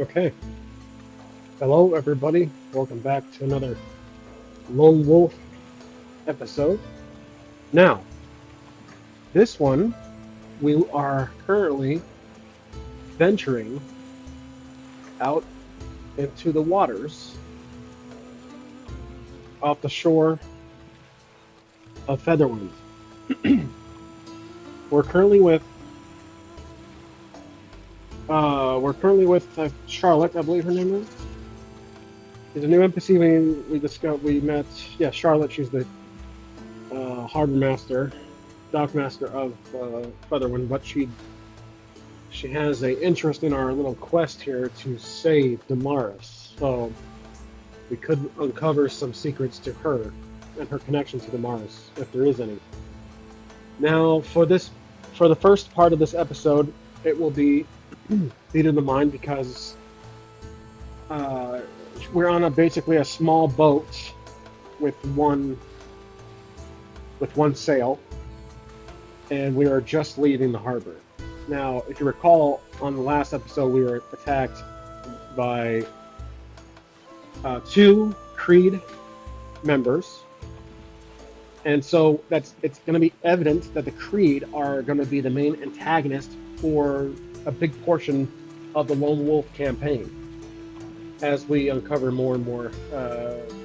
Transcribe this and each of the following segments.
Okay. Hello, everybody. Welcome back to another Lone Wolf episode. Now, this one, we are currently venturing out into the waters off the shore of Featherwind. we're currently with Charlotte, I believe her name is. She's a new NPC we met. Yeah, Charlotte. She's the harbor master, dock master of Featherwind, but she has a interest in our little quest here to save Damaris. So we could uncover some secrets to her and her connection to Damaris, if there is any. Now, for the first part of this episode, it will be Lead in the Mind because we're on basically a small boat with one sail, and we are just leaving the harbor. Now, if you recall, on the last episode, we were attacked by two Creed members, and so it's going to be evident that the Creed are going to be the main antagonist for a big portion of the Lone Wolf campaign, as we uncover more and more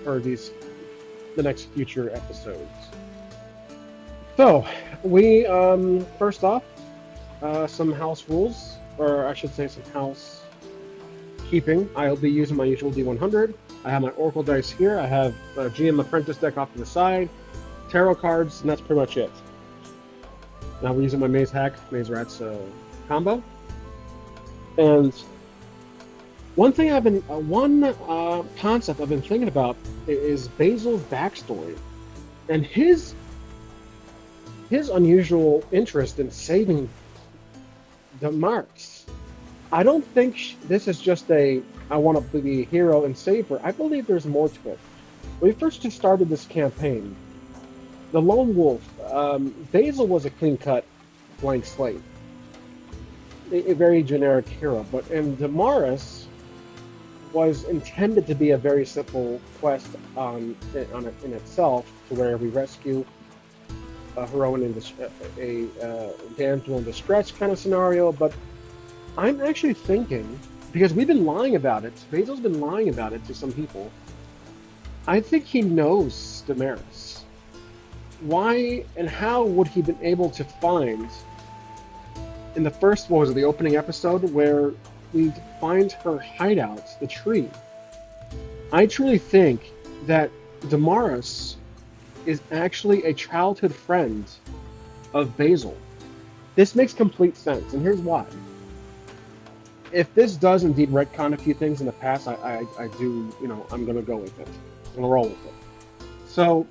for the next future episodes. So, we first off, some house rules, or I should say some house keeping. I'll be using my usual D100. I have my Oracle dice here. I have a GM Apprentice Deck off to the side, tarot cards, and that's pretty much it. Now we're using my Maze Rats combo. And one concept I've been thinking about is Basil's backstory, and his unusual interest in saving Damaris. I don't think this is just I want to be a hero and save her. I believe there's more to it. When we first just started this campaign, the Lone Wolf, Basil was a clean-cut blank slate. A very generic hero, and Damaris was intended to be a very simple quest in itself, to where we rescue a heroine a damsel in distress kind of scenario. But I'm actually thinking, because we've been lying about it, Basil's been lying about it to some people. I think he knows Damaris. Why and how would he been able to find in the first, the opening episode where we find her hideout, the tree? I truly think that Damaris is actually a childhood friend of Basil. This makes complete sense, and here's why. If this does indeed retcon a few things in the past, I do, I'm going to go with it. I'm going to roll with it. So,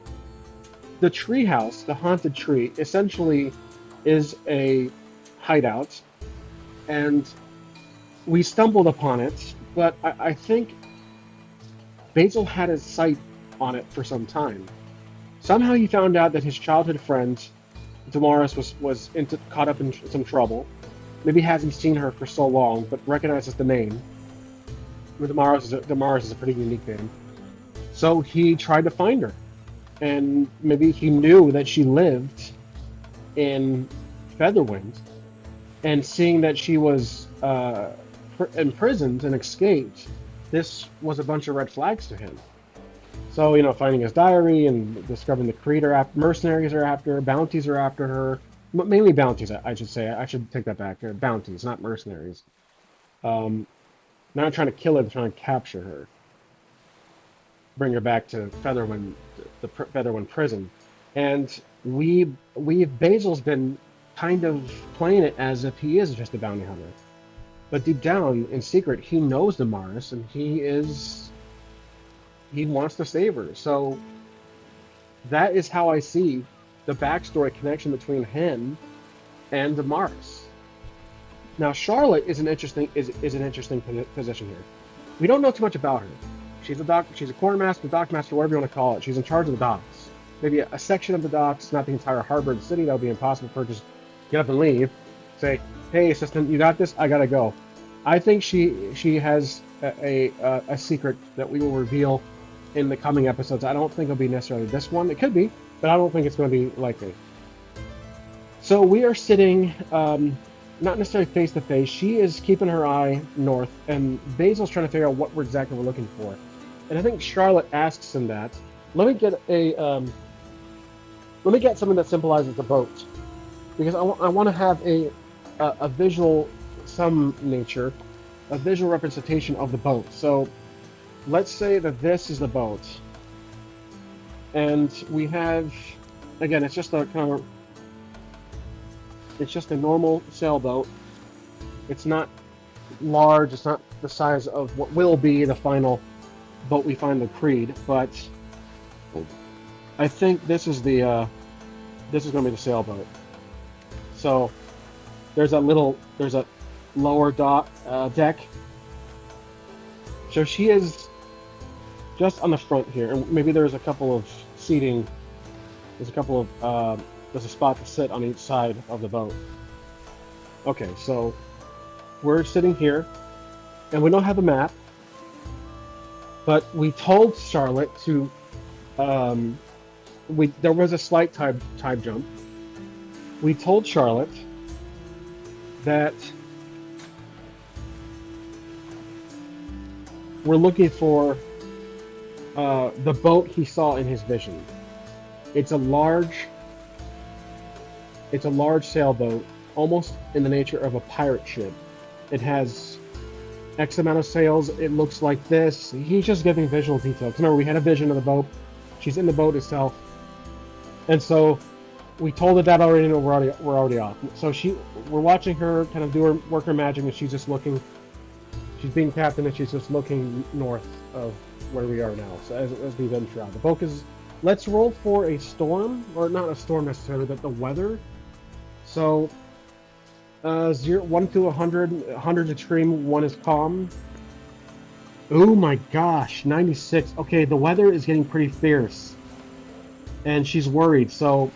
the tree house, the haunted tree, essentially is a hideout, and we stumbled upon it, but I think Basil had his sight on it for some time. Somehow he found out that his childhood friend, Damaris, was caught up in some trouble. Maybe hasn't seen her for so long, but recognizes the name. Damaris is a pretty unique name. So he tried to find her. And maybe he knew that she lived in Featherwind. And seeing that she was imprisoned and escaped, this was a bunch of red flags to him. So, finding his diary and discovering the Creed mercenaries are after her, bounties are after her. Mainly bounties, I should say. I should take that back. Bounties, not mercenaries. Not trying to kill her, they're trying to capture her. Bring her back to Featherwind, the Featherwind prison. And Basil's been kind of playing it as if he is just a bounty hunter. But deep down, in secret, he knows Damaris, and he wants to save her. So that is how I see the backstory connection between him and Damaris. Now, Charlotte is an interesting position here. We don't know too much about her. She's a quartermaster, dockmaster, whatever you want to call it. She's in charge of the docks. Maybe a section of the docks, not the entire harbor of the city. That would be impossible for her to just get up and leave. Say, hey, assistant, you got this? I gotta go. I think she has a secret that we will reveal in the coming episodes. I don't think it'll be necessarily this one. It could be, but I don't think it's going to be likely. So we are sitting, not necessarily face to face. She is keeping her eye north, and Basil's trying to figure out what we're exactly we're looking for. And I think Charlotte asks him that. Let me get let me get something that symbolizes the boat, because I want to have a visual, some nature, a visual representation of the boat. So let's say that this is the boat, and we have, again, it's just a kind of, it's just a normal sailboat. It's not large. It's not the size of what will be the final boat we find the Creed, but I think this is the this is going to be the sailboat. So there's a lower deck. So she is just on the front here, and maybe there's a couple of seating. There's a couple of there's a spot to sit on each side of the boat. Okay, so we're sitting here, and we don't have a map, but we told Charlotte to there was a slight time jump. We told Charlotte that we're looking for the boat he saw in his vision. It's a large sailboat, almost in the nature of a pirate ship. It has X amount of sails. It looks like this. He's just giving visual details. Remember, we had a vision of the boat. She's in the boat itself, and so we told her that already, and we're already off. So we're watching her kind of do her work her magic, and she's just looking. She's being captain, and she's just looking north of where we are now. So as we venture out, the boat is. Let's roll for a storm, or not a storm necessarily, but the weather. So 1 to 100. 100's extreme, 1 is calm. Oh my gosh, 96. Okay, the weather is getting pretty fierce, and she's worried. So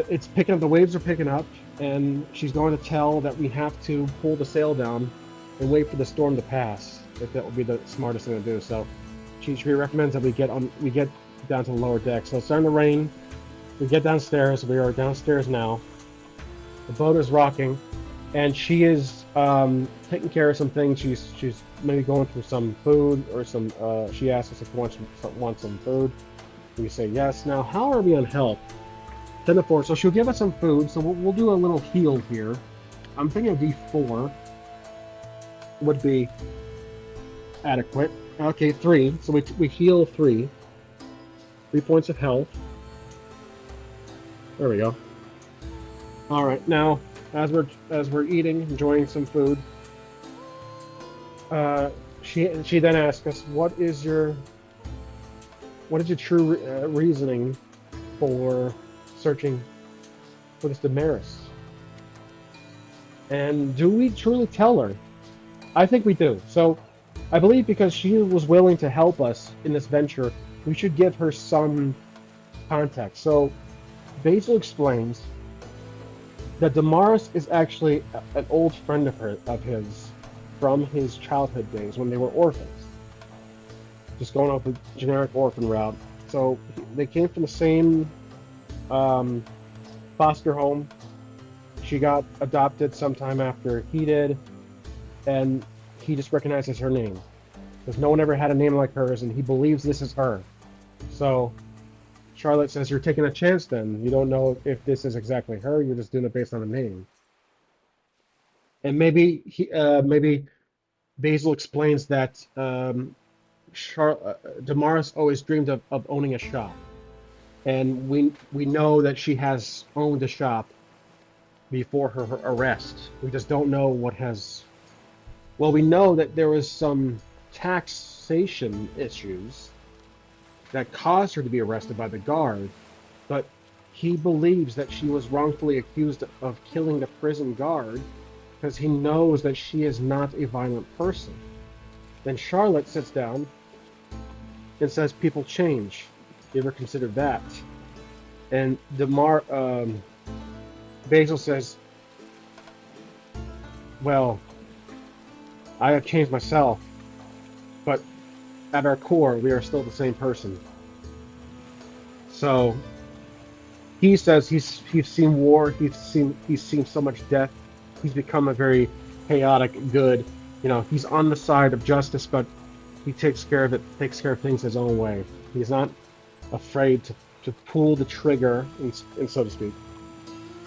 it's picking up. The waves are picking up, and she's going to tell that we have to pull the sail down and wait for the storm to pass. If that would be the smartest thing to do. So she recommends that we get down to the lower deck. So it's starting to rain. We get downstairs. We are downstairs now. The boat is rocking, and she is taking care of some things. She's maybe going through some food or some. She asks us if we want some food. We say yes. Now, how are we on health? 10 to 4. So she'll give us some food. So we'll do a little heal here. I'm thinking a D4 would be adequate. Okay, 3. So we heal 3. 3 points of health. There we go. All right, now as we're eating, enjoying some food, she then asks us, what is your true reasoning for searching for this Damaris? And do we truly tell her? I think we do. So I believe because she was willing to help us in this venture, we should give her some context. So Basil explains that Damaris is actually an old friend of his from his childhood days when they were orphans. Just going off the generic orphan route. So they came from the same foster home. She got adopted sometime after he did, and he just recognizes her name. Because no one ever had a name like hers, and he believes this is her. So Charlotte says, you're taking a chance then. You don't know if this is exactly her, you're just doing it based on a name. And maybe Basil explains that Damaris always dreamed of owning a shop. And we know that she has owned a shop before her arrest. We just don't know what has... Well, we know that there was some taxation issues that caused her to be arrested by the guard, but he believes that she was wrongfully accused of killing the prison guard because he knows that she is not a violent person. Then Charlotte sits down and says, people change. You ever considered that? And Basil says, well, I have changed myself, but at our core, we are still the same person. So he says he's seen war, he's seen so much death, he's become a very chaotic good. He's on the side of justice, but he takes care of things his own way. He's not afraid to pull the trigger, and so to speak.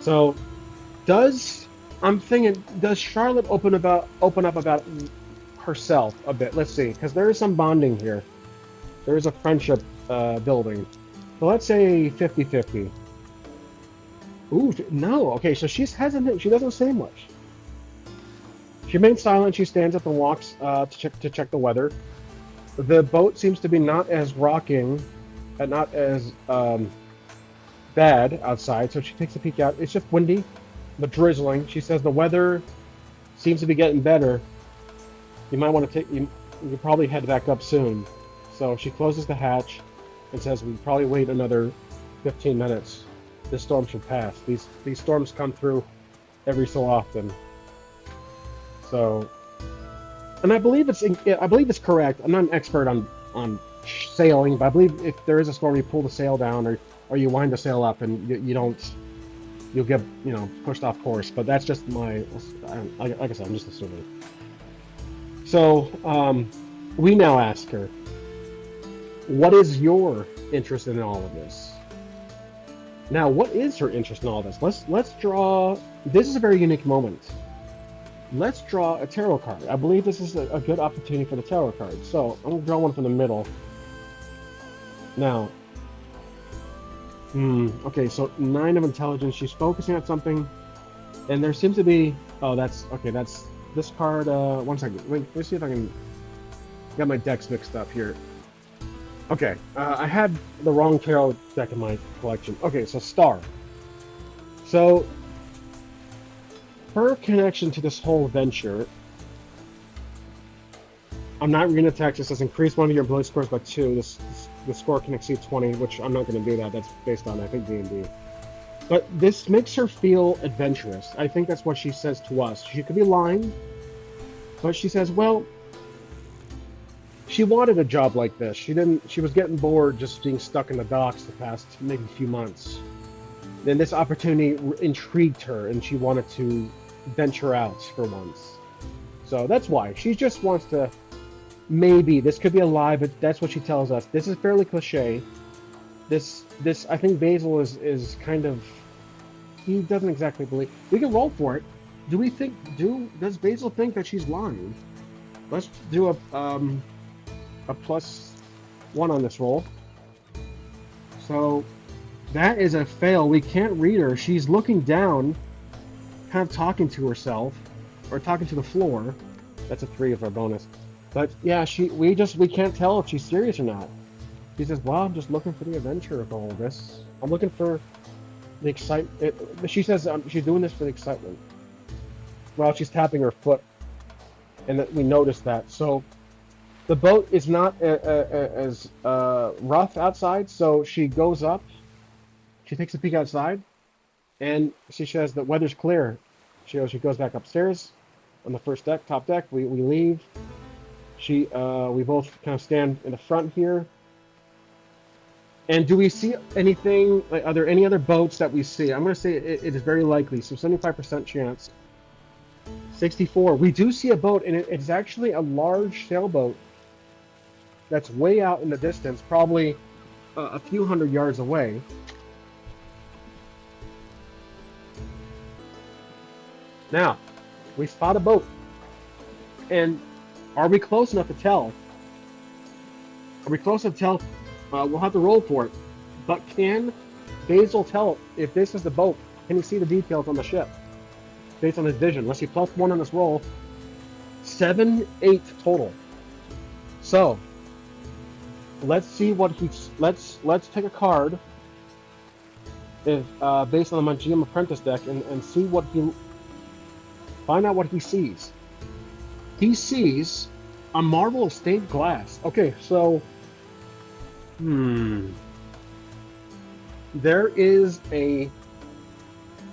So does I'm thinking, does Charlotte open up about herself a bit? Let's see, because there is some bonding here. There is a friendship building. So let's say 50-50. Ooh, no. Okay, so she's hesitant. She doesn't say much. She remains silent. She stands up and walks to check the weather. The boat seems to be not as rocking, and not as bad outside. So she takes a peek out. It's just windy, but drizzling. She says the weather seems to be getting better. You might want to take. You probably head back up soon. So she closes the hatch and says we probably wait another 15 minutes. This storm should pass. These storms come through every so often. So, and I believe it's correct. I'm not an expert on sailing, but I believe if there is a storm, you pull the sail down or you wind the sail up, and you'll get pushed off course. But that's just like I said, I'm just assuming. So we now ask her, what is your interest in all of this? Now, what is her interest in all this? Let's draw. This is a very unique moment. Let's draw a tarot card. I believe this is a good opportunity for the tarot card. So I'm gonna draw one from the middle. Now, okay. So 9 of intelligence. She's focusing on something, and there seems to be. Oh, that's okay. That's this card. One second. Wait. Let's see if I can get my decks mixed up here. Okay, I had the wrong tarot deck in my collection. Okay, so Star. So, her connection to this whole venture, I'm not reading the text. It says increase one of your ability scores by 2. The score can exceed 20, which I'm not going to do that. That's based on, I think, D&D. But this makes her feel adventurous. I think that's what she says to us. She could be lying, but she says, well, she wanted a job like this. She was getting bored just being stuck in the docks the past maybe few months. Then this opportunity intrigued her, and she wanted to venture out for once. So that's why. She just wants to, maybe, this could be a lie, but that's what she tells us. This is fairly cliche. This I think Basil is kind of, he doesn't exactly believe. We can roll for it. Does Basil think that she's lying? Let's do a +1 on this roll. So that is a fail. We can't read her. She's looking down, kind of talking to herself, or talking to the floor. That's a 3 of our bonus. But yeah, we can't tell if she's serious or not. She says, well, I'm just looking for the adventure of all this. I'm looking for the excitement. She says she's doing this for the excitement. Well, she's tapping her foot, and that we noticed that. So the boat is not as rough outside, so she goes up. She takes a peek outside, and she says the weather's clear. She goes back upstairs on the first deck, top deck. We leave. We both kind of stand in the front here. And do we see anything? Like, are there any other boats that we see? I'm going to say it is very likely. So 75% chance. 64. We do see a boat, and it's actually a large sailboat that's way out in the distance, probably a few hundred yards away. Now, we spot a boat. And are we close enough to tell? Are we close enough to tell? We'll have to roll for it. But can Basil tell if this is the boat? Can he see the details on the ship? Based on his vision. Let's see, +1 on this roll. 7, 8 total. So, let's see what let's take a card if based on my GM Apprentice deck and see what find out what he sees. He sees a marble of stained glass. Okay, so there is a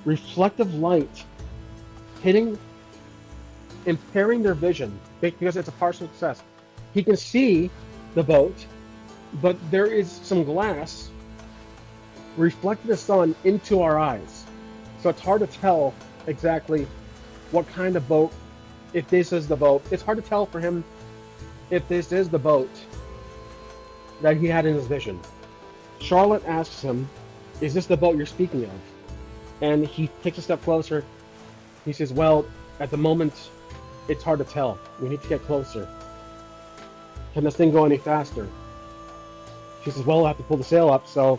reflective light hitting impairing their vision because it's a partial success. He can see the boat, but there is some glass reflecting the sun into our eyes. So it's hard to tell exactly what kind of boat, if this is the boat. It's hard to tell for him if this is the boat that he had in his vision. Charlotte asks him, "Is this the boat you're speaking of?" And he takes a step closer. He says, "Well, at the moment, it's hard to tell. We need to get closer. Can this thing go any faster?" She says, "Well, I'll have to pull the sail up." So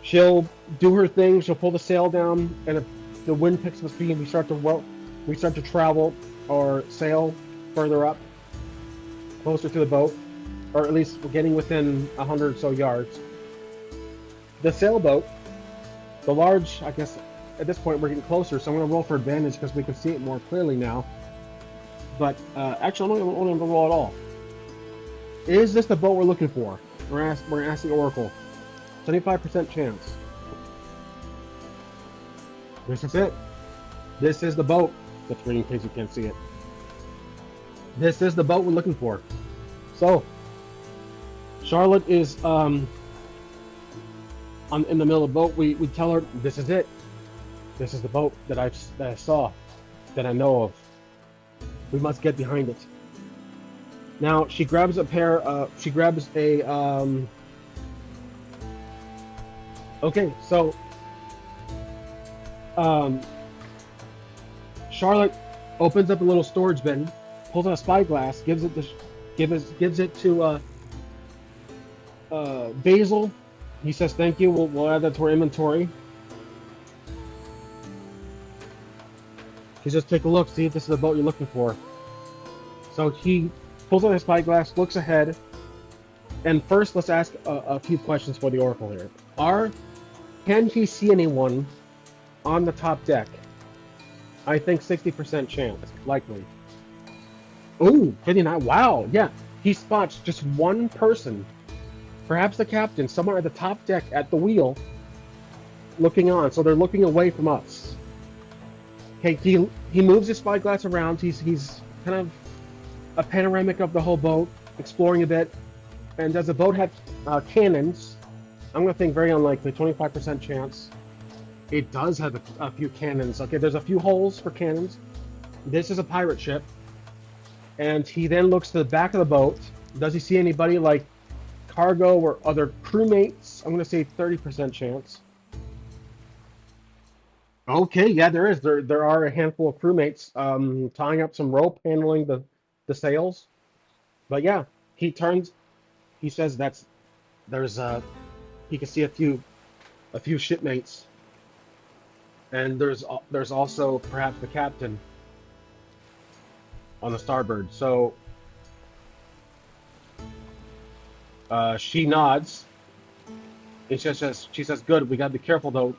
she'll do her thing. She'll pull the sail down, and if the wind picks up speed, we start to travel or sail further up, closer to the boat, or at least we're getting within 100 or so yards. The sailboat, the large, I guess at this point we're getting closer, so I'm going to roll for advantage because we can see it more clearly now. But actually, I'm not going to roll at all. Is this the boat we're looking for? We're going to ask the Oracle. 75% chance. This is it. This is the boat. That's reading in case you can't see it. This is the boat we're looking for. So, Charlotte is in the middle of the boat. We tell her, this is it. This is the boat that I saw, that I know of. We must get behind it. Now, she grabs a okay, so Charlotte opens up a little storage bin, pulls out a spyglass, gives it to Basil. He says, "Thank you. We'll add that to our inventory." She says, "Take a look, see if this is the boat you're looking for." So he pulls out his spyglass, looks ahead, and first let's ask a few questions for the Oracle here. Can he see anyone on the top deck? I think 60% chance, likely. Ooh, 59. Wow, yeah. He spots just one person, perhaps the captain, somewhere at the top deck at the wheel, looking on. So they're looking away from us. Okay, he moves his spyglass around. He's kind of a panoramic of the whole boat, exploring a bit. And does the boat have cannons? I'm going to think very unlikely, 25% chance. It does have a few cannons. Okay, there's a few holes for cannons. This is a pirate ship. And he then looks to the back of the boat. Does he see anybody like cargo or other crewmates? I'm going to say 30% chance. Okay, yeah, there is. There are a handful of crewmates tying up some rope, handling the sails. But yeah, he turns. He says he can see a few shipmates, and there's also perhaps the captain on the starboard. So she nods. And she says, "Good. We gotta be careful though.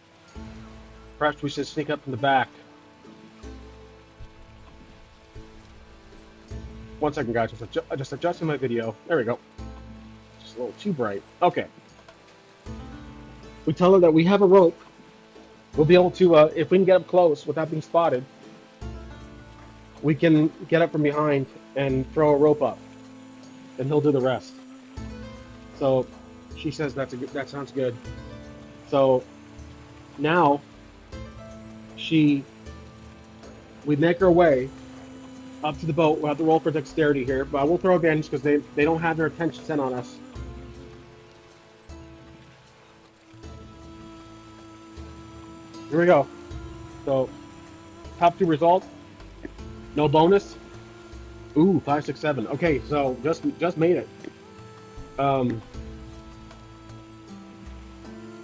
Perhaps we should sneak up from the back." One second, guys. Just adjusting my video. There we go. Just a little too bright. Okay. We tell her that we have a rope. We'll be able to, if we can get up close without being spotted, we can get up from behind and throw a rope up, and he'll do the rest. So she says that sounds good. So now we make our way up to the boat. We'll have to roll for dexterity here, but I will throw advantage because they don't have their attention set on us. Here we go. So top two result. No bonus. Ooh, 5, 6, 7. Okay, so just made it.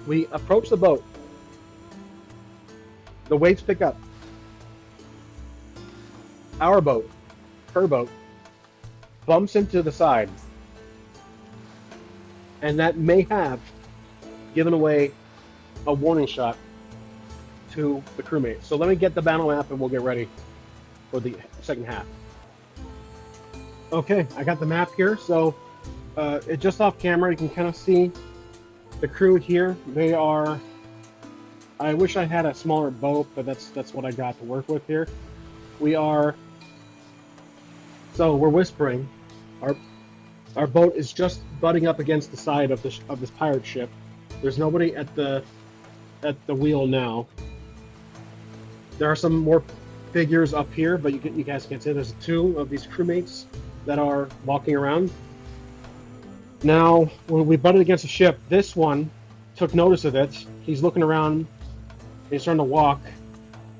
We approach the boat. The waves pick up. Our boat, her boat, bumps into the side. And that may have given away a warning shot to the crewmates. So let me get the battle map and we'll get ready for the second half. Okay, I got the map here. So it's just off camera. You can kind of see the crew here. They are, I wish I had a smaller boat, but that's what I got to work with here. We are So we're whispering. Our our boat is just butting up against the side of this pirate ship. There's nobody at the wheel now. There are some more figures up here, but you guys can't see. There's two of these crewmates that are walking around. Now, when we butted against the ship, this one took notice of it. He's looking around. He's starting to walk.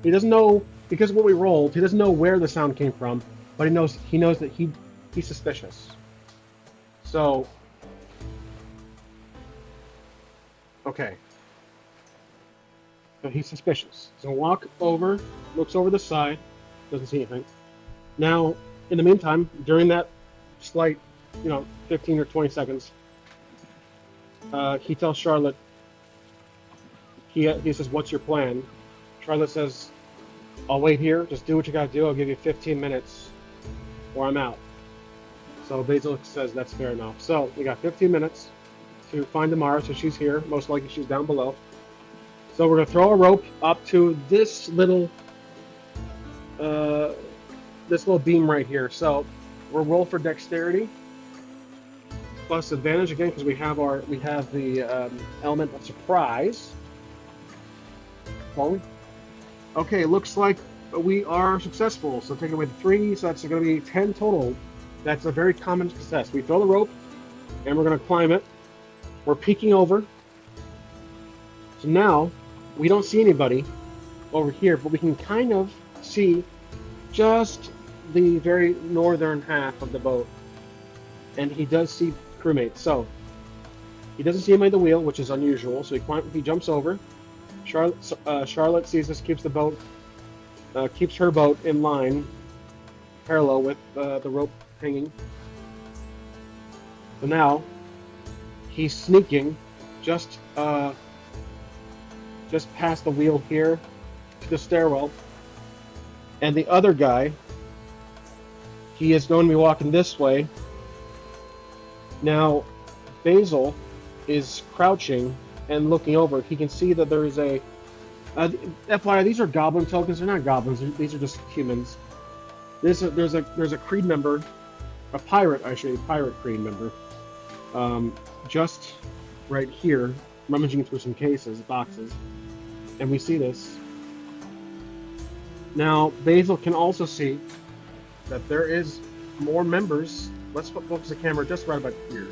He doesn't know, because of what we rolled, he doesn't know where the sound came from, but he knows that he's suspicious. So, okay. So he's suspicious. So walk over, looks over the side, doesn't see anything. Now, in the meantime, during that slight, 15 or 20 seconds, he tells Charlotte, he says, "What's your plan?" Charlotte says, "I'll wait here. Just do what you gotta do. I'll give you 15 minutes or I'm out." So Basil says that's fair enough. So we got 15 minutes to find Amara. So she's here. Most likely she's down below. So we're gonna throw a rope up to this little beam right here. So we'll roll for dexterity plus advantage again because we have the element of surprise. Forward. Okay, looks like we are successful. So take away the 3, so that's going to be 10 total. That's a very common success. We throw the rope, and we're going to climb it. We're peeking over. So now, we don't see anybody over here, but we can kind of see just the very northern half of the boat. And he does see crewmates. So, he doesn't see anybody at the wheel, which is unusual. So he jumps over. Charlotte sees this, keeps her boat in line, parallel with the rope hanging. So now he's sneaking just past the wheel here to the stairwell, and the other guy, he is going to be walking this way. Now Basil is crouching and looking over. He can see that there is a FYI, these are goblin tokens. They're not goblins. These are just humans. There's a creed member, a pirate creed member, just right here, rummaging through some boxes, and we see this. Now Basil can also see that there is more members. Let's focus the camera just right about here.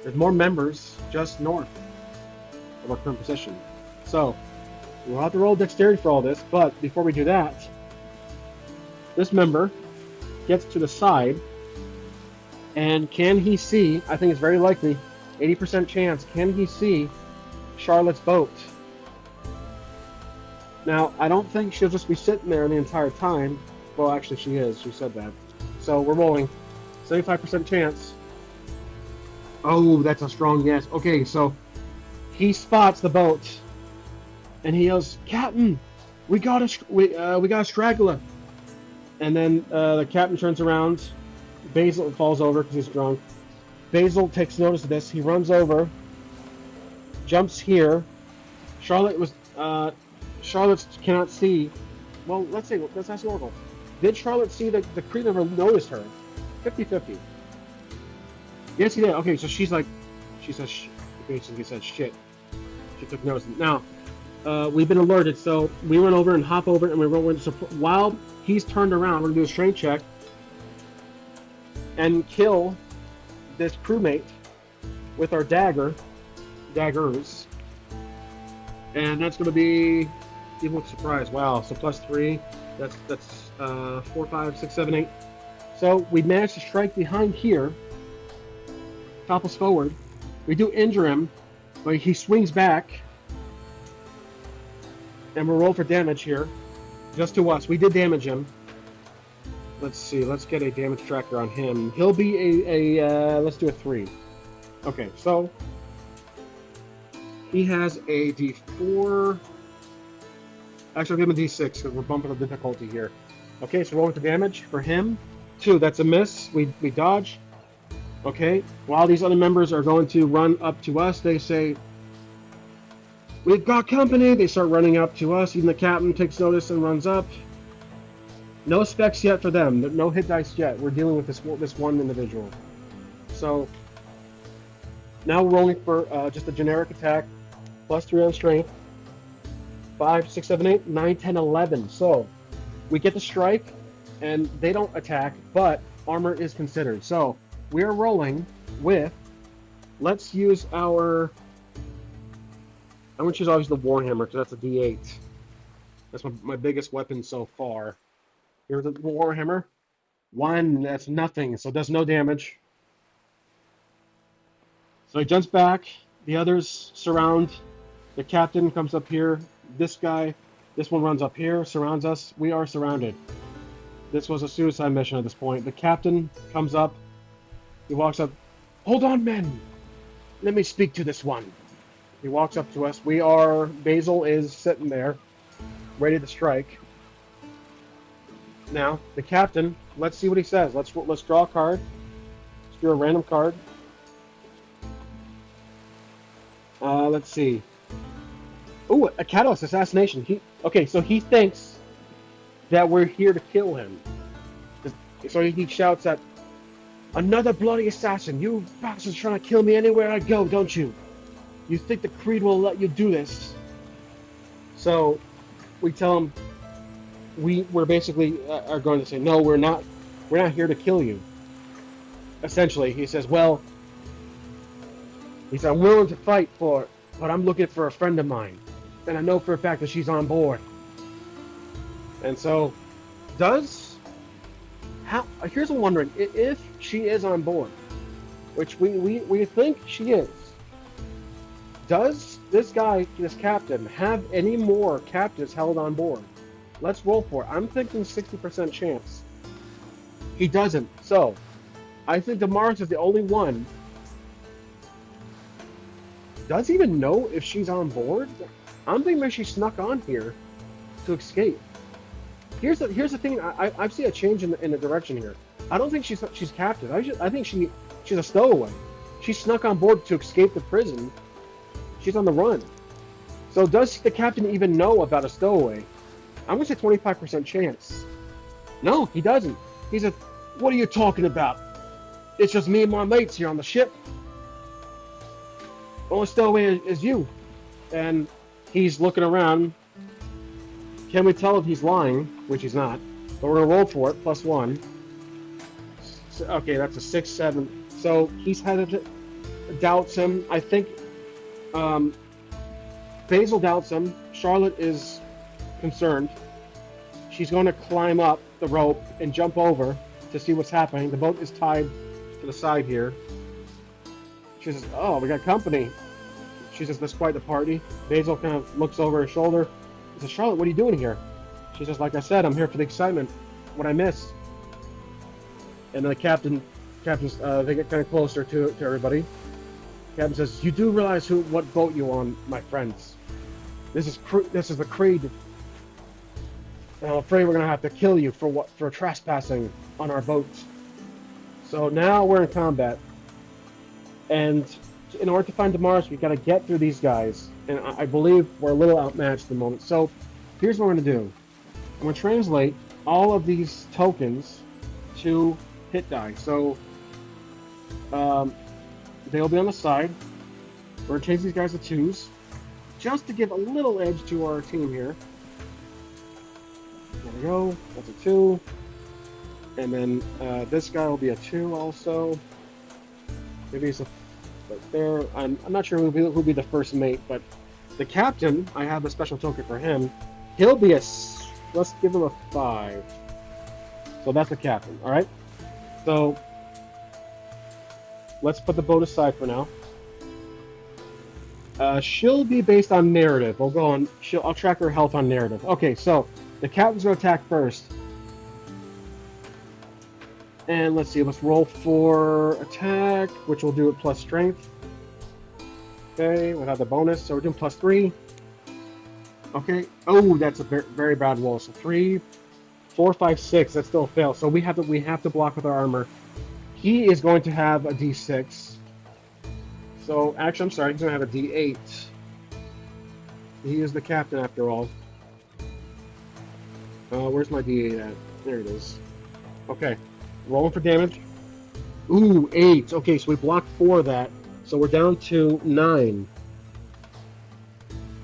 There's more members just north of our current position. So we'll have to roll dexterity for all this, but before we do that, this member gets to the side, and can he see, I think it's very likely, 80% chance, can he see Charlotte's boat? Now, I don't think she'll just be sitting there the entire time. Well, actually she is, she said that. So we're rolling, 75% chance. Oh, that's a strong yes. Okay, so he spots the boat, and he yells, "Captain, we got a straggler!" And then the captain turns around. Basil falls over because he's drunk. Basil takes notice of this. He runs over, jumps here. Charlotte cannot see. Well, let's ask Oracle. Did Charlotte see the crew member noticed her? 50-50. Yes, he did. Okay, so she says shit. She took notice. Now, we've been alerted, so we run over and hop over, and we roll into support. While he's turned around, we're gonna do a strength check and kill this crewmate with our daggers, and that's gonna be even with surprise. Wow, so +3. That's 4, 5, 6, 7, 8. So we managed to strike behind here. Topples forward. We do injure him, but he swings back. And we'll roll for damage here. Just to us. We did damage him. Let's see. Let's get a damage tracker on him. He'll be let's do a 3. Okay, so he has a D4. Actually, I'll give him a D6 because we're bumping the difficulty here. Okay, so rolling for damage for him. 2. That's a miss. We dodge. Okay, while these other members are going to run up to us, they say, "We've got company." They start running up to us. Even the captain takes notice and runs up. No specs yet for them. No hit dice yet. We're dealing with this one individual. So now we're rolling for just a generic attack, +3 on strength, 5, 6, 7, 8, 9, 10, 11. So we get the strike, and they don't attack, but armor is considered. So we're rolling with, let's use our, I'm going to choose obviously the Warhammer because that's a D8. That's my biggest weapon so far. Here's the Warhammer. 1, that's nothing, so it does no damage. So he jumps back. The others surround. The captain comes up here. This guy, this one runs up here, surrounds us. We are surrounded. This was a suicide mission at this point. The captain comes up. He walks up. Hold on, men. Let me speak to this one. He walks up to us. Basil is sitting there, ready to strike. Now, the captain, let's see what he says. Let's draw a card. Let's do a random card. Let's see. Ooh, a catalyst assassination. So he thinks that we're here to kill him. So he shouts at, another bloody assassin. You bastards trying to kill me anywhere I go, don't you? You think the Creed will let you do this? So we tell him we're basically are going to say, no, we're not here to kill you. Essentially, he says, well, I'm willing to fight for it, but I'm looking for a friend of mine. And I know for a fact that she's on board. And so, here's what I'm wondering, if she is on board, which we think she is, does this captain, have any more captives held on board? Let's roll for it. I'm thinking 60% chance. He doesn't. So, I think Damaris is the only one. Does he even know if she's on board? I'm thinking maybe she snuck on here to escape. Here's the thing. I see a change in the direction here. I don't think she's captive. I think she's a stowaway. She snuck on board to escape the prison. She's on the run. So does the captain even know about a stowaway? I'm gonna say 25% chance. No, he doesn't. He said, "What are you talking about? It's just me and my mates here on the ship. Only stowaway is you." And he's looking around. Can we tell if he's lying? Which he's not. But we're gonna roll for it. +1. So, okay, that's a 6, 7. So he's hesitant, doubts him. I think Basil doubts him. Charlotte is concerned. She's going to climb up the rope and jump over to see what's happening. The boat is tied to the side here. She says, "Oh, we got company." She says, "That's quite the party." Basil kind of looks over her shoulder. He says, "Charlotte, what are you doing here?" She says, "Like I said, I'm here for the excitement. What I missed." And the captains, they get kind of closer to everybody. The captain says, "You do realize what boat you're on, my friends? This is the Creed. And I'm afraid we're gonna have to kill you for trespassing on our boat." So now we're in combat, and in order to find Damaris, we've got to get through these guys, and I believe we're a little outmatched at the moment. So here's what we're gonna do. I'm gonna translate all of these tokens to hit die. So they'll be on the side. We're gonna change these guys to 2s, just to give a little edge to our team here. There we go. That's a 2. And then this guy will be a 2 also. Maybe it's right there. I'm not sure who'll be the first mate, but the captain, I have a special token for him. He'll be let's give him a 5. So that's the captain, all right? So let's put the boat aside for now. She'll be based on narrative. We'll go on. I'll track her health on narrative. Okay, so the captain's gonna attack first. And let's see, let's roll for attack, which we'll do it plus strength. Okay, we'll have the bonus, so we're doing +3. Okay, oh, that's a very bad roll. So 3, 4, 5, 6, that's still a fail. So we have to block with our armor. He is going to have a D6. So actually, I'm sorry, he's gonna have a D8. He is the captain after all. Where's my D8 at? There it is. Okay, rolling for damage. Ooh, 8. Okay, so we blocked 4 of that. So we're down to 9.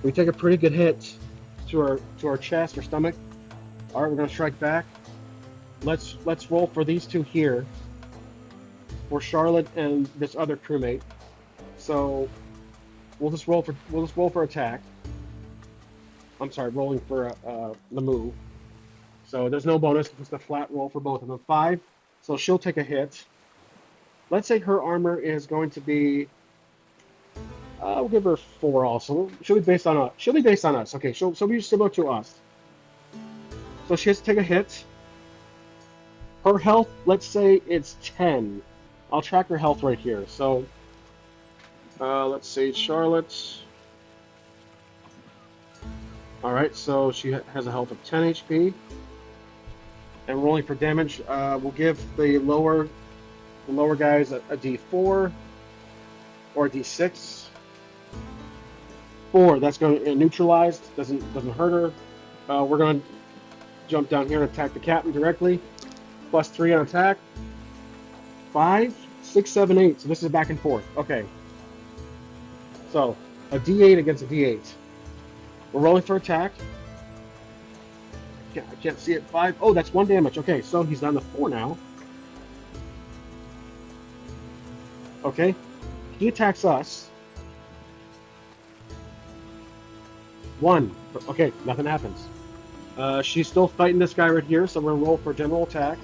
We take a pretty good hit to our chest or stomach. All right, we're gonna strike back. Let's roll for these two here, for Charlotte and this other crewmate. So we'll just roll for attack. I'm sorry, rolling for the move. So there's no bonus, it's just a flat roll for both of them. 5. So she'll take a hit. Let's say her armor is going to be. We'll give her 4 also. She'll be based on us. She'll be based on us. Okay, she'll be similar to us. So she has to take a hit. Her health, let's say it's 10. I'll track her health right here. So let's say Charlotte. All right, so she has a health of 10 HP. And rolling for damage, we'll give the lower guys a D4 or a D6. 4, that's going to neutralize, doesn't hurt her. We're going to jump down here and attack the captain directly. +3 on attack. 5, 6, 7, 8. So this is back and forth. Okay. So a D8 against a D8. We're rolling for attack. I can't see it. 5. Oh, that's 1 damage. Okay, so he's down to 4 now. Okay. He attacks us. 1. Okay, nothing happens. She's still fighting this guy right here, so we're gonna roll for general attack.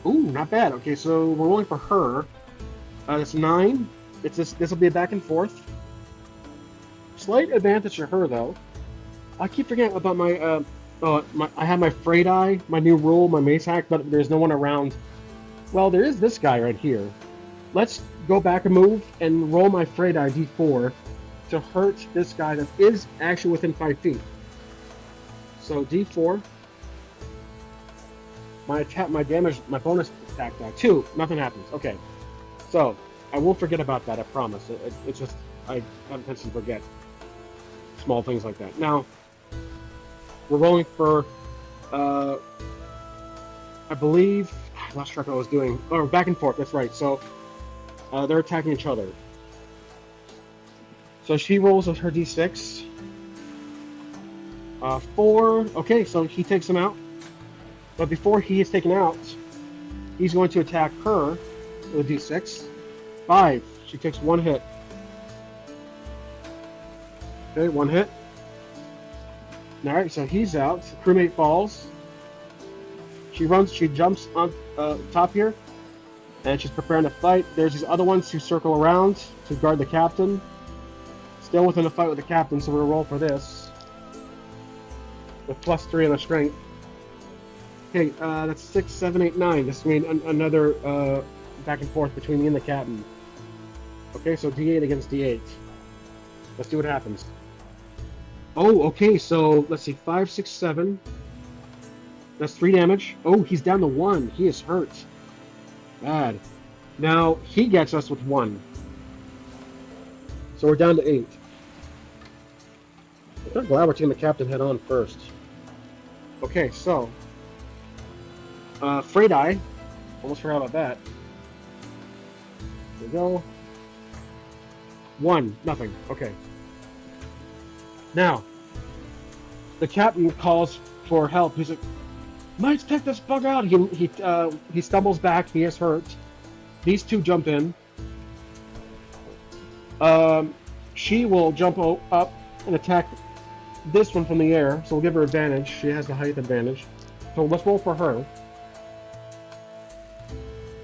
Ooh, not bad. Okay, so we're rolling for her. That's 9. This will be a back and forth. Slight advantage to her though. I keep forgetting about my I have my Frayed Eye, my new rule, my mace hack, but there's no one around. Well, there is this guy right here. Let's go back a move and roll my Frayed Eye D4 to hurt this guy that is actually within 5 feet. So D4. My damage, my bonus attack die. 2. Nothing happens. Okay. So I won't forget about that. I promise. It's just I have a tendency to forget small things like that. Now we're rolling for. I believe I lost track of what I was doing. Oh, back and forth. That's right. So they're attacking each other. So she rolls with her D6. 4. Okay, so he takes him out. But before he is taken out, he's going to attack her with a D6. 5. She takes 1 hit. Okay, 1 hit. Alright, so he's out. Crewmate falls. She jumps on top here. And she's preparing to fight. There's these other ones who circle around to guard the captain. Still within a fight with the captain, so we're gonna roll for this. With +3 on the strength. Okay, that's 6, 7, 8, 9. This means another back and forth between me and the captain. Okay, so D8 against D8. Let's see what happens. Oh, okay, so let's see, 5, 6, 7. That's 3 damage. Oh, he's down to 1. He is hurt. Bad. Now, he gets us with 1. So we're down to 8. I'm glad we're taking the captain head on first. Okay, so Frayed Eye. Almost forgot about that. There we go. 1, nothing. Okay. Now, the captain calls for help. He's like, "Might take this bug out." He stumbles back. He is hurt. These two jump in. She will jump up and attack this one from the air, so we'll give her advantage. She has the height advantage. So let's roll for her.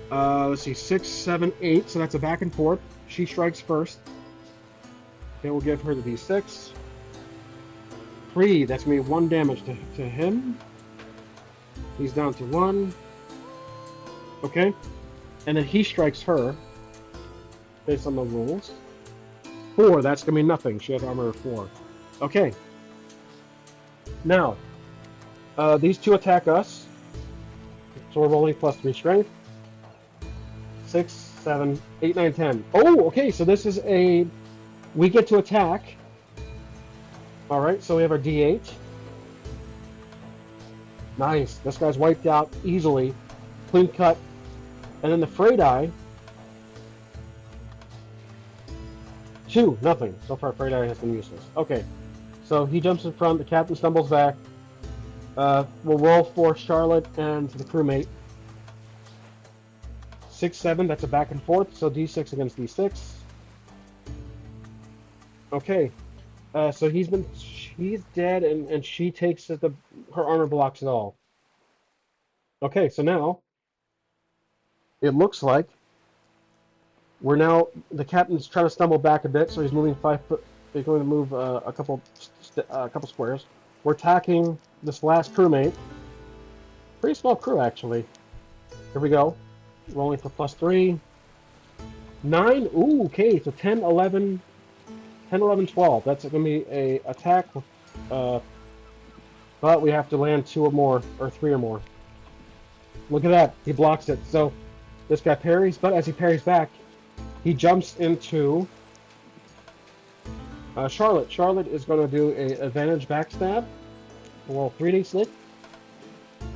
Let's see, 6, 7, 8, so that's a back and forth. She strikes first. Okay, we'll give her the D6. 3, that's going to be 1 damage to him. He's down to 1. Okay, and then he strikes her, based on the rules. 4, that's going to be nothing. She has armor of 4. Okay. Now, these two attack us. So we're rolling +3 strength. 6, 7, 8, 9, 10. Oh, okay, so this is we get to attack. Alright, so we have our D8. Nice. This guy's wiped out easily. Clean cut. And then the Freight Eye. 2, nothing. So far, Freight Eye has been useless. Okay. So he jumps in front. The captain stumbles back. We'll roll for Charlotte and the crewmate. 6, 7. That's a back and forth. So D6 against D6. Okay. So he's dead, and she takes her armor blocks it all. Okay. So now it looks like the captain's trying to stumble back a bit, so he's moving 5 foot. He's going to move a couple squares. We're attacking this last crewmate. Pretty small crew, actually. Here we go. Rolling for +3. 9. Ooh, okay. So 10, 11, 12. That's going to be a attack. But we have to land 2 or more, or 3 or more. Look at that. He blocks it. So this guy parries, but as he parries back, he jumps into Charlotte. Charlotte is going to do an advantage backstab. Roll 3d6.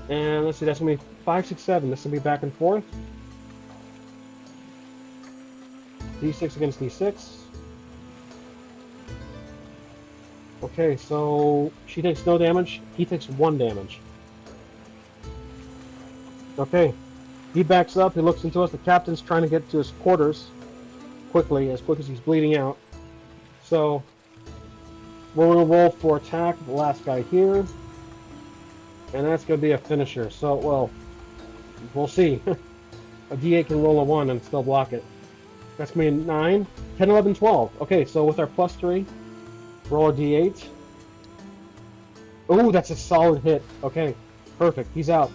And let's see, that's going to be 5, 6, 7. This will be back and forth. D6 against D6. Okay, so she takes no damage. He takes 1 damage. Okay. He backs up. He looks into us. The captain's trying to get to his quarters quickly, as quick as he's bleeding out. So we're going to roll for attack. The last guy here. And that's going to be a finisher. So, well, we'll see. A D8 can roll a 1 and still block it. That's going to be 9, 10, 11, 12. Okay, so with our +3, roll a D8. Ooh, that's a solid hit. Okay, perfect. He's out.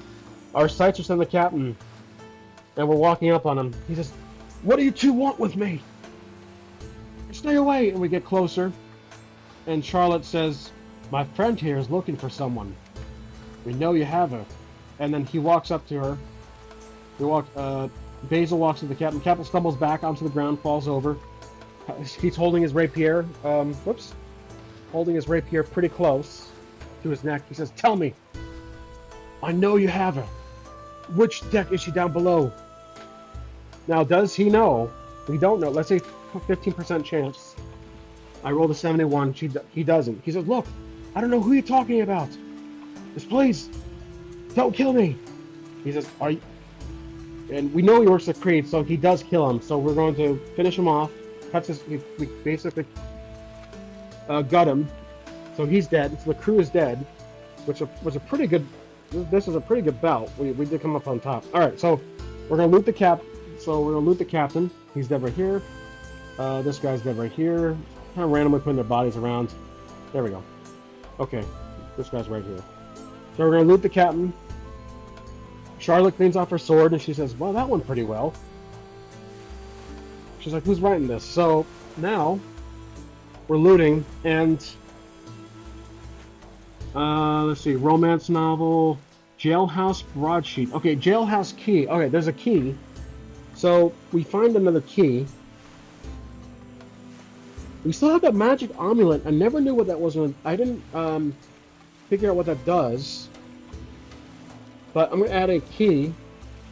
Our sights are set on the captain. And we're walking up on him. He says, "What do you two want with me? Stay away." And we get closer. And Charlotte says, "My friend here is looking for someone. We know you have her." And then he walks up to her. Basil walks to the captain. Captain stumbles back onto the ground, falls over. He's holding his rapier. Holding his rapier pretty close to his neck. He says, "Tell me. I know you have her. Which deck is she down below?" Now, does he know? We don't know. Let's say 15% chance. I rolled a 71. He doesn't. He says, "Look, I don't know who you're talking about. Just please, don't kill me." He says, "Are you?" And we know he works at Creed, so he does kill him. So we're going to finish him off. We basically gut him. So he's dead. So the crew is dead, which was a pretty good. This is a pretty good bout. We did come up on top. All right, so we're gonna loot the captain. He's dead right here. This guy's dead right here. Kind of randomly putting their bodies around. There we go. Okay, this guy's right here. So we're gonna loot the captain. Charlotte cleans off her sword and she says, "Well, that went pretty well." She's like, "Who's writing this?" So now we're looting, and let's see, romance novel, jailhouse broadsheet. Okay, jailhouse key. Okay, there's a key. So we find another key. We still have that magic amulet. I never knew what that was. I didn't figure out what that does. But I'm going to add a key.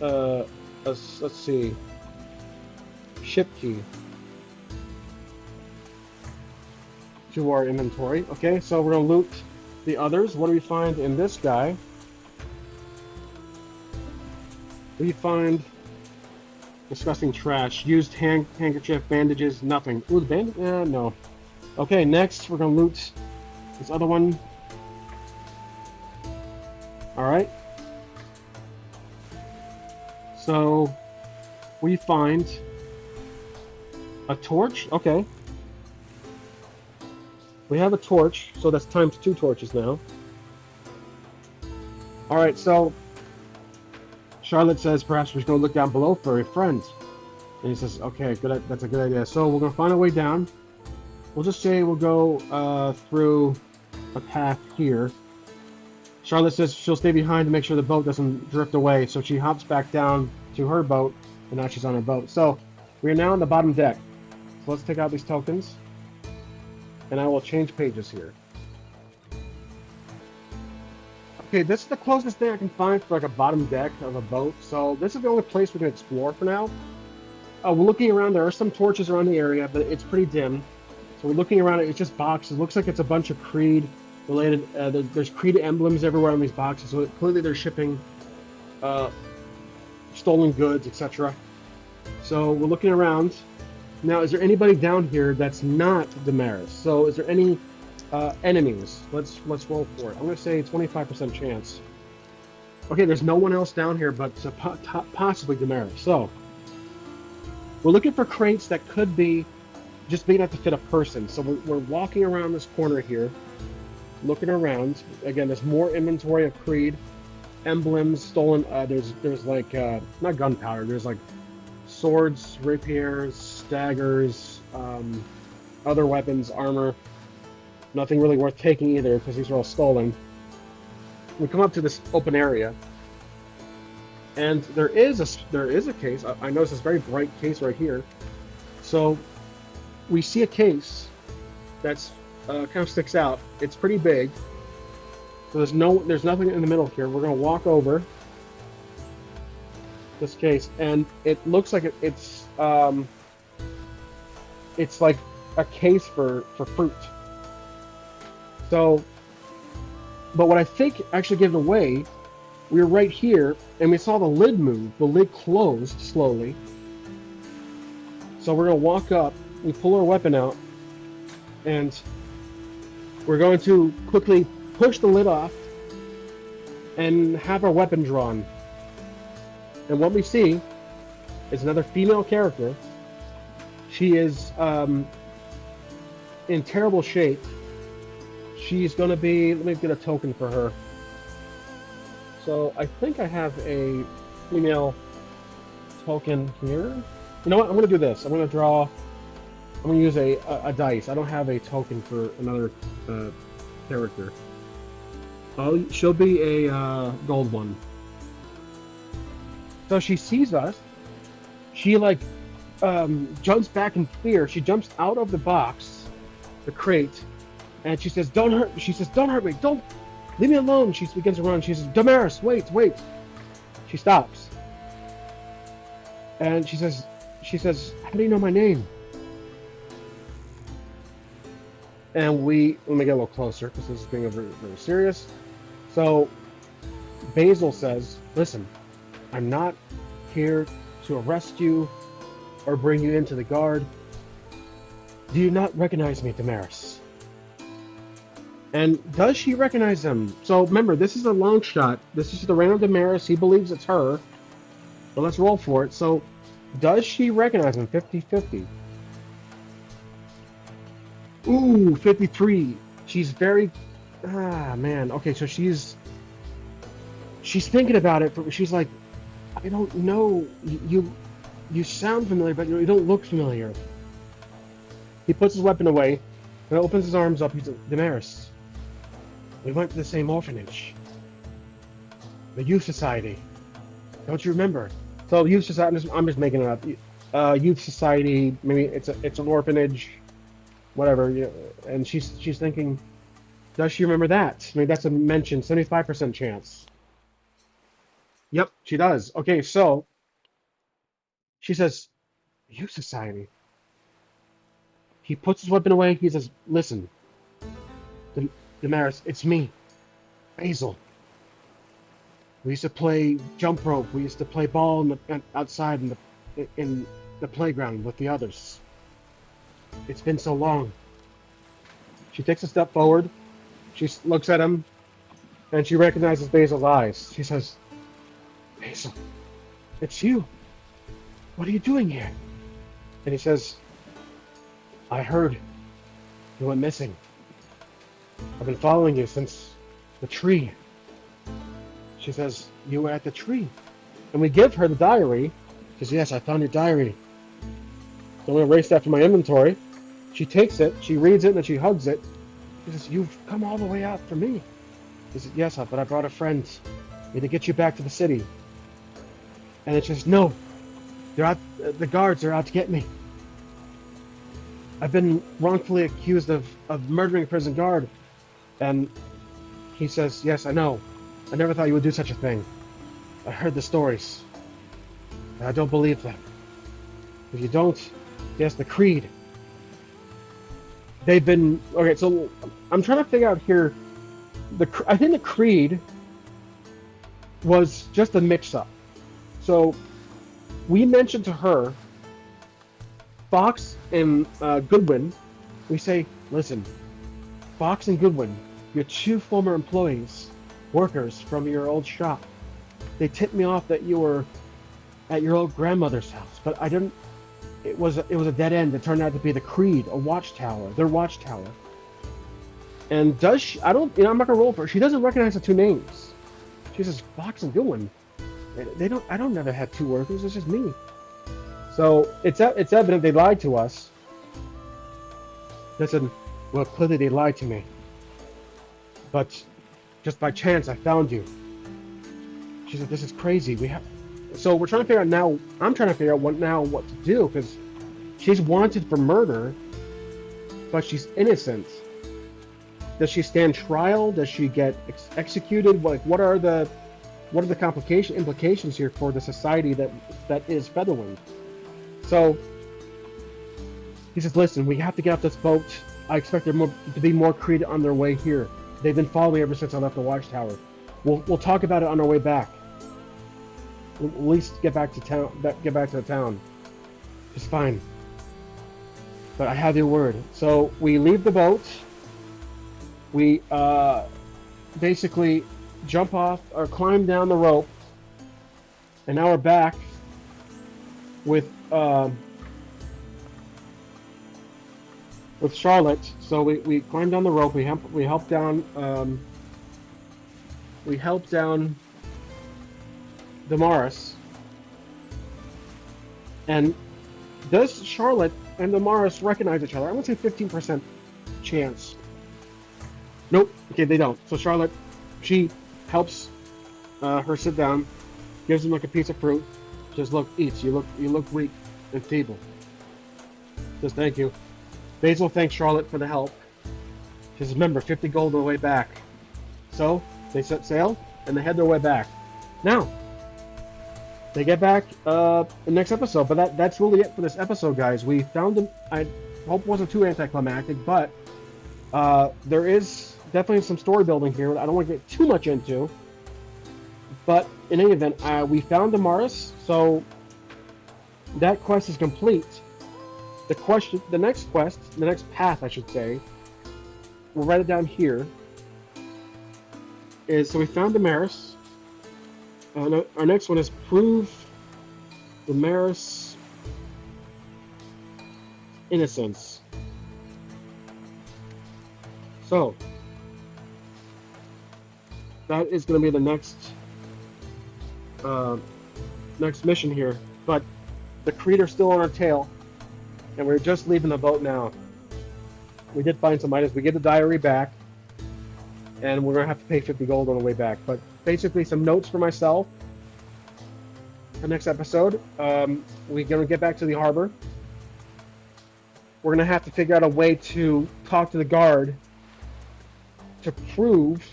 Let's see. Ship key. To our inventory. Okay, so we're going to loot the others. What do we find in this guy? We find disgusting trash. Used handkerchief, bandages, nothing. Ooh, the bandage? No. Okay, next we're going to loot this other one. Alright. So, we find a torch. Okay. We have a torch, so that's times 2 torches now. Alright, so Charlotte says perhaps we should go look down below for a friend. And he says, "Okay, that's a good idea." So we're going to find a way down. We'll just say we'll go through a path here. Charlotte says she'll stay behind to make sure the boat doesn't drift away, so she hops back down to her boat, and now she's on her boat. So we're now on the bottom deck. So let's take out these tokens, and I will change pages here. Okay, this is the closest thing I can find for like a bottom deck of a boat. So this is the only place we can explore for now. We're looking around. There are some torches around the area, but it's pretty dim. So we're looking around. It's just boxes. It looks like it's a bunch of Creed related. There's Creed emblems everywhere on these boxes. So clearly they're shipping stolen goods, etc. So we're looking around. Now, is there anybody down here that's not Damaris? So is there any enemies? Let's roll for it. I'm going to say 25% chance. Okay, there's no one else down here but possibly Damaris. So we're looking for crates that could be just big enough to fit a person. So we're walking around this corner here, looking around. Again, there's more inventory of Creed emblems, stolen. There's like not gunpowder. There's like swords, rapiers, daggers, other weapons, armor. Nothing really worth taking either because these are all stolen. We come up to this open area, and there is a case. I notice this very bright case right here. So we see a case that's kind of sticks out. It's pretty big. So there's nothing in the middle here. We're gonna walk over this case, and it looks like it's like a case for fruit. So, but what I think actually gave it away, we were right here, and we saw the lid move. The lid closed slowly. So we're gonna walk up. We pull our weapon out, and we're going to quickly push the lid off and have our weapon drawn. And what we see is another female character. She is in terrible shape. She's going to be... Let me get a token for her. So I think I have a female token here. You know what? I'm going to do this. I'm going to draw... I'm going to use a dice. I don't have a token for another character. Oh, she'll be a gold one. So she sees us. She like jumps back in fear. She jumps out of the box, the crate, and she says, "Don't hurt." She says, "Don't hurt me. Don't leave me alone." She begins to run. She says, "Damaris, wait." She stops, and she says, "How do you know my name?" And let me get a little closer because this is being very, very serious. So Basil says, "Listen, I'm not here to arrest you or bring you into the guard. Do you not recognize me, Damaris?" And does she recognize him? So remember, this is a long shot. This is the random Damaris. He believes it's her. But let's roll for it. So does she recognize him? 50-50. Ooh, 53. She's very... man. Okay, so she's thinking about it. She's like, "I don't know. You sound familiar, but you don't look familiar." He puts his weapon away and opens his arms up. He's like, "Damaris, we went to the same orphanage. The Youth Society. Don't you remember?" So Youth Society, I'm just making it up. Youth Society, maybe it's an orphanage, whatever. And she's thinking, does she remember that? Maybe that's a mention, 75% chance. Yep, she does. Okay, so she says, "Youth Society." He puts his weapon away. He says, "Listen, Damaris, it's me, Basil. We used to play jump rope. We used to play ball outside in the playground with the others. It's been so long." She takes a step forward. She looks at him, and she recognizes Basil's eyes. She says, "Basil, it's you. What are you doing here?" And he says, "I heard you went missing. I've been following you since the tree." She says, "You were at the tree." And we give her the diary. She says, "Yes, I found your diary." So I'm going to erase that from my inventory. She takes it, she reads it, and then she hugs it. She says, "You've come all the way out for me." He says, "Yes, but I brought a friend. We need to get you back to the city." And it says, "No, they're out. The guards are out to get me. I've been wrongfully accused of murdering a prison guard." And he says, "Yes, I know. I never thought you would do such a thing. I heard the stories, and I don't believe them. If you don't, guess the creed. They've been okay. So I'm trying to figure out here. I think the creed was just a mix-up. So we mentioned to her, Fox and Goodwin. We say, listen, Fox and Goodwin, your two former employees, workers from your old shop. They tipped me off that you were at your old grandmother's house, but I didn't. It was a dead end. It turned out to be the Creed, a watchtower, their watchtower. And does she? I don't. I'm not gonna roll for her. She doesn't recognize the two names. She says Fox and Goodwin. They don't. I don't never had two workers. It's just me. So it's evident they lied to us. They said, well, clearly they lied to me. But just by chance, I found you. She said, this is crazy. So we're trying to figure out now. I'm trying to figure out what to do, because she's wanted for murder, but she's innocent. Does she stand trial? Does she get executed? What are the implications here for the society that is Featherwind? So he says, listen, we have to get off this boat. I expect there to be more Creed on their way here. They've been following me ever since I left the watchtower. We'll talk about it on our way back. We'll at least get back to the town. It's fine. But I have your word. So we leave the boat. We basically jump off or climb down the rope, and now we're back with Charlotte. So we climbed down the rope. We helped down Damaris. And does Charlotte and Damaris recognize each other? I would say 15% chance. Nope. Okay, they don't. So Charlotte, she helps her sit down, gives him like a piece of fruit. Says, look, eat. You look weak and feeble. Says, thank you. Basil thanks Charlotte for the help. She says, remember, 50 gold on the way back. So they set sail and they head their way back. Now they get back the next episode, but that's really it for this episode, guys. We found them. I hope it wasn't too anticlimactic, but there is definitely some story building here that I don't want to get too much into. But in any event, we found Damaris, so that quest is complete. The next path, I should say, we'll write it down here, is so we found Damaris. Our next one is prove Damaris' innocence. So that is going to be the next mission here. But the Creed are still on our tail, and we're just leaving the boat now. We did find some items. We get the diary back, and we're going to have to pay 50 gold on the way back. But basically, some notes for myself. The next episode, we're going to get back to the harbor. We're going to have to figure out a way to talk to the guard to prove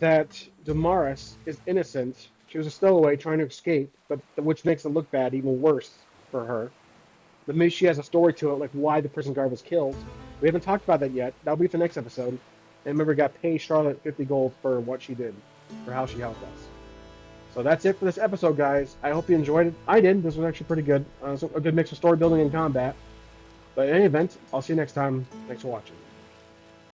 that Damaris is innocent. She was a stowaway trying to escape, but which makes it look bad, even worse for her. But maybe she has a story to it, like why the prison guard was killed. We haven't talked about that yet. That'll be for the next episode. And remember, got to pay Charlotte 50 gold for what she did, for how she helped us. So that's it for this episode, guys. I hope you enjoyed it. I did. This was actually pretty good. So a good mix of story building and combat. But in any event, I'll see you next time. Thanks for watching.